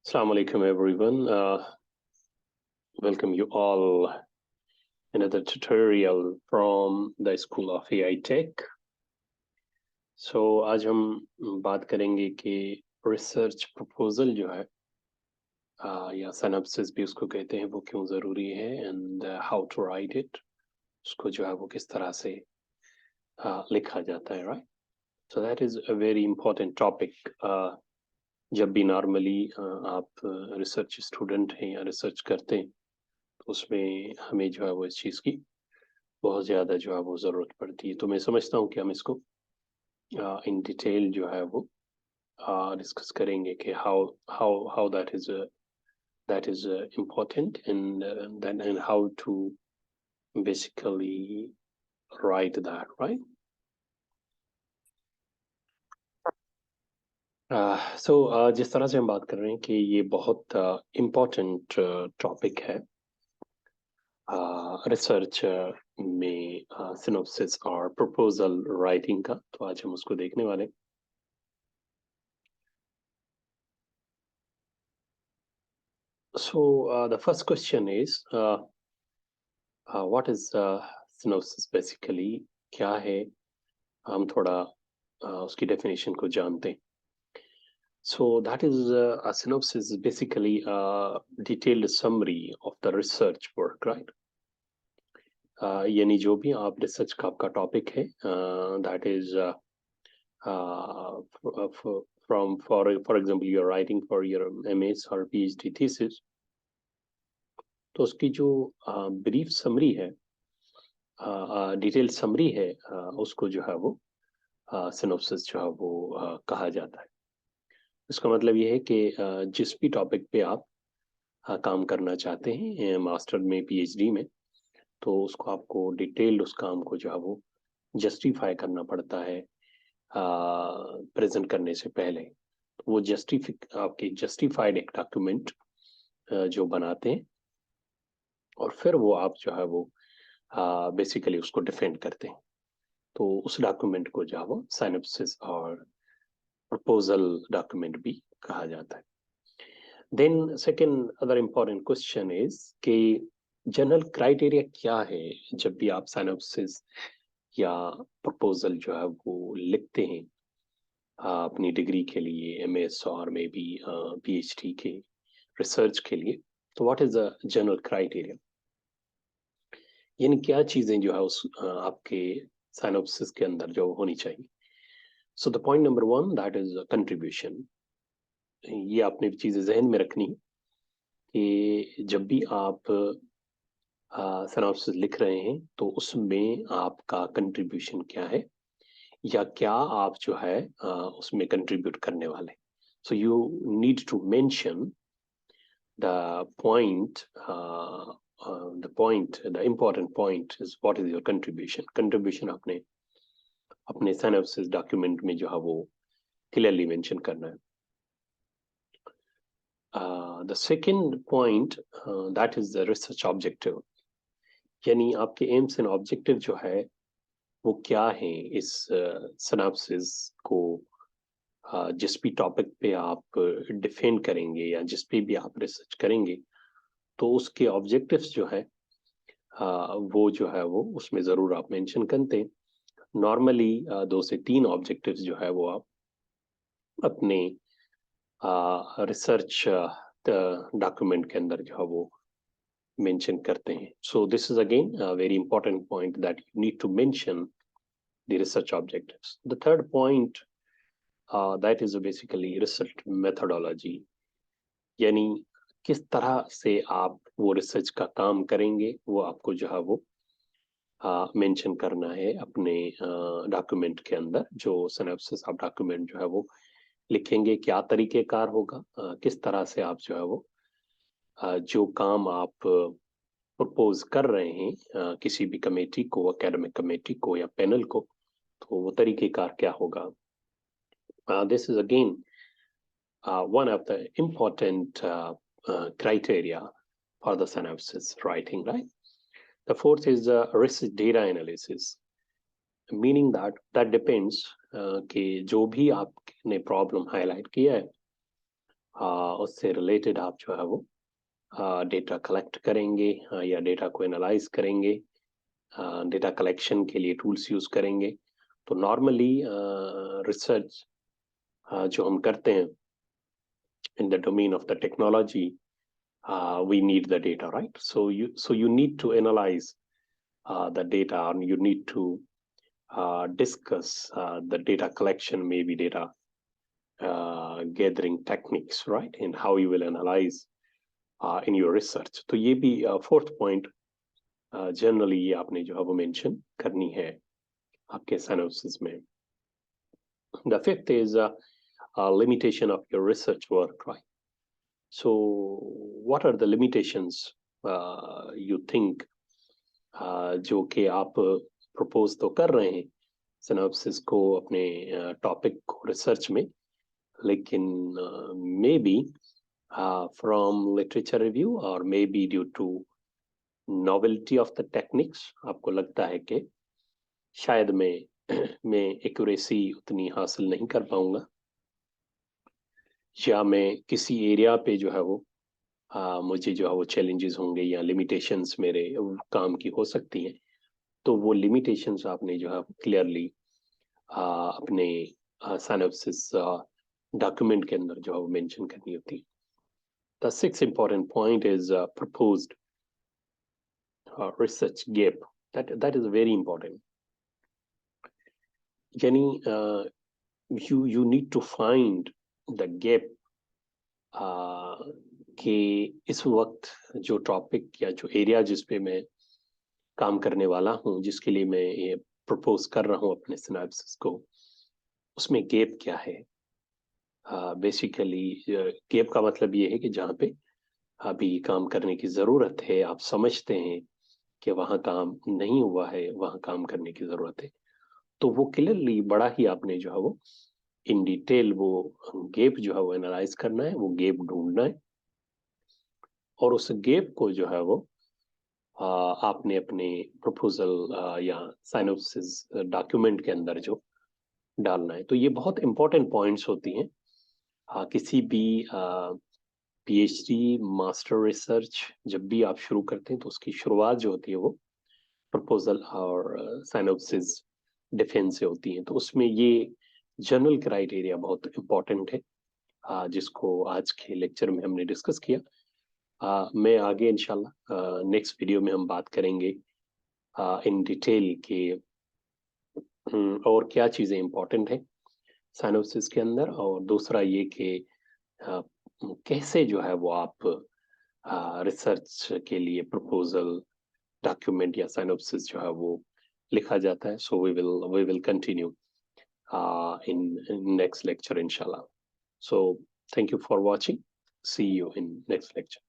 Assalamu alaikum everyone. Welcome you all in another tutorial from the School of AI Tech. So आज हम बात करेंगे कि research proposal जो है या सिनॉप्सिस भी उसको कहते हैं वो क्यों ज़रूरी है and how to write it, उसको जो है वो किस तरह से लिखा जाता है, right? So that is a very important topic. जब भी नॉर्मली आप रिसर्च स्टूडेंट हैं या रिसर्च करते हैं तो उसमें हमें जो है वो इस चीज़ की बहुत ज़्यादा जो है वो ज़रूरत पड़ती है। तो मैं समझता हूँ कि हम इसको इन डिटेल जो है वो डिस्कस करेंगे कि how that is important and then and how to basically write that, right? So जिस तरह से हम बात कर रहे हैं कि ये बहुत इम्पोर्टेंट टॉपिक है रिसर्च में सिनॉप्सिस और प्रपोजल राइटिंग का, तो आज हम उसको देखने वाले। So the first question is what is synopsis basically? क्या है, हम थोड़ा उसकी definition को जानते हैं। So that is a synopsis is basically a detailed summary of the research work, right? यानी जो भी आप रिसर्च का आपका टॉपिक है that is for example you're writing for your MS or PhD thesis, तो उसकी जो ब्रीफ समरी है, डिटेल समरी है, उसको जो है वो सिनॉप्सिस जो है वो कहा जाता है। इसका मतलब ये है कि जिस भी टॉपिक पे आप काम करना चाहते हैं मास्टर में पीएचडी में, तो उसको आपको डिटेल्ड उस काम को जो है वो जस्टिफाई करना पड़ता है प्रेजेंट करने से पहले। तो वो आपकी जस्टिफाइड एक डॉक्यूमेंट जो बनाते हैं और फिर वो आप जो है वो बेसिकली उसको डिफेंड करते हैं। तो उस डॉक्यूमेंट को जो है वो सिनॉप्सिस और प्रपोजल डॉक्यूमेंट भी कहा जाता है। Then second other important question is कि जनरल क्राइटेरिया क्या है जब भी आप सिनॉप्सिस या प्रपोजल जो है वो लिखते हैं अपनी डिग्री के लिए, एमएस और मे बी पीएचडी के रिसर्च के लिए। तो what is the general criteria, यानी क्या चीजें जो है उस आपके सिनॉप्सिस के अंदर जो होनी चाहिए। So the point number 1 that is contribution. ये आपने चीजें जहन में रखनी कि जब भी आप सिनॉप्सिस लिख रहे हैं तो उसमें आपका कंट्रीब्यूशन क्या है या क्या आप जो है उसमें कंट्रीब्यूट करने वाले। So you need to mention the point, the important point is what is your contribution. Contribution आपने अपने सिनॉप्सिस डॉक्यूमेंट में जो है वो क्लियरली मेंशन करना है। The second point that is the research objective, यानी आपके एम्स एंड ऑब्जेक्टिव जो है वो क्या है इस सिनॉप्सिस को जिस भी टॉपिक पे आप डिफेंड करेंगे या जिस पे भी आप रिसर्च करेंगे, तो उसके ऑब्जेक्टिव्स जो है वो जो है वो उसमें ज़रूर आप मेंशन करते हैं। नॉर्मली 2 से 3 ऑब्जेक्टिव्स जो है वो आप अपने रिसर्च डॉक्यूमेंट के अंदर जो है वो मेंशन करते हैं। So this is again a very important point that you need to mention the research objectives. The third point that is basically research methodology, यानी किस तरह से आप वो रिसर्च का काम करेंगे वो आपको जो है वो मेंशन करना है अपने डॉक्यूमेंट के अंदर। जो सिनॉप्सिस आप डॉक्यूमेंट जो है वो लिखेंगे क्या तरीकेकार होगा, किस तरह से आप जो है वो जो काम आप प्रपोज कर रहे हैं किसी भी कमेटी को, एकेडमिक कमेटी को या पैनल को, तो वो तरीकेकार क्या होगा। This is again one of the important criteria for the synopsis writing, right? The fourth is research data analysis, meaning that depends कि जो भी आपने प्रॉब्लम हाईलाइट किया है उससे रिलेटेड आप जो है वो डेटा कलेक्ट करेंगे या डेटा को एनालाइज करेंगे, डेटा कलेक्शन के लिए टूल्स यूज करेंगे। तो नॉर्मली रिसर्च जो हम करते हैं in the domain of the technology, we need the data, right? So you need to analyze the data, and you need to discuss the data collection, maybe data gathering techniques, right? And how you will analyze in your research. तो ये भी fourth point generally ये आपने जो है वो mention करनी है आपके synopsis में. The fifth is limitation of your research work, right? So what are the limitations you think जो कि आप प्रपोज तो कर रहे हैं सिनॉप्सिस को अपने टॉपिक को रिसर्च में, लेकिन maybe from literature review और maybe due to novelty of the techniques, आपको लगता है कि शायद मैं एक्यूरेसी उतनी हासिल नहीं कर पाऊंगा, या मैं किसी एरिया पे जो है वो मुझे जो है वो चैलेंजेस होंगे या लिमिटेशंस मेरे काम की हो सकती हैं। तो वो लिमिटेशंस आपने जो है क्लियरली अपने सिनॉप्सिस डॉक्यूमेंट के अंदर जो है वो मेंशन करनी होती है। The sixth important point is proposed research gap, that is very important. यानी you need to find the gap कि इस वक्त जो टॉपिक या जो एरिया जिस पे मैं काम करने वाला हूँ, जिसके लिए मैं ये प्रपोज कर रहा हूँ अपने सिनॉप्सिस को, उसमें गैप क्या है। बेसिकली गैप का मतलब ये है कि जहाँ पे अभी काम करने की ज़रूरत है, आप समझते हैं कि वहाँ काम नहीं हुआ है, वहाँ काम करने की ज़रूरत है, तो वो क्लियरली बड़ा ही आपने जो है वो इन डिटेल वो गैप जो है वो एनालाइज करना है, वो गैप ढूंढना है, और उस गैप को जो है वो आपने अपने प्रपोजल या साइनोप्सिस डॉक्यूमेंट के अंदर जो डालना है। तो ये बहुत इंपॉर्टेंट पॉइंट्स होती हैं किसी भी पीएचडी मास्टर रिसर्च जब भी आप शुरू करते हैं, तो उसकी शुरुआत जो होती है वो प्रपोजल और साइनोप्सिस डिफेंस से होती है। तो उसमें ये जनरल क्राइटेरिया बहुत इंपॉर्टेंट है जिसको आज के लेक्चर में हमने डिस्कस किया। मैं आगे इंशाल्लाह नेक्स्ट वीडियो में हम बात करेंगे इन डिटेल के और क्या चीज़ें इंपॉर्टेंट है साइनोप्सिस के अंदर, और दूसरा ये कि कैसे जो है वो आप रिसर्च के लिए प्रपोजल डॉक्यूमेंट या साइनोप्सिस जो है वो लिखा जाता है। So we will continue in next lecture inshallah. So thank you for watching. See you in next lecture.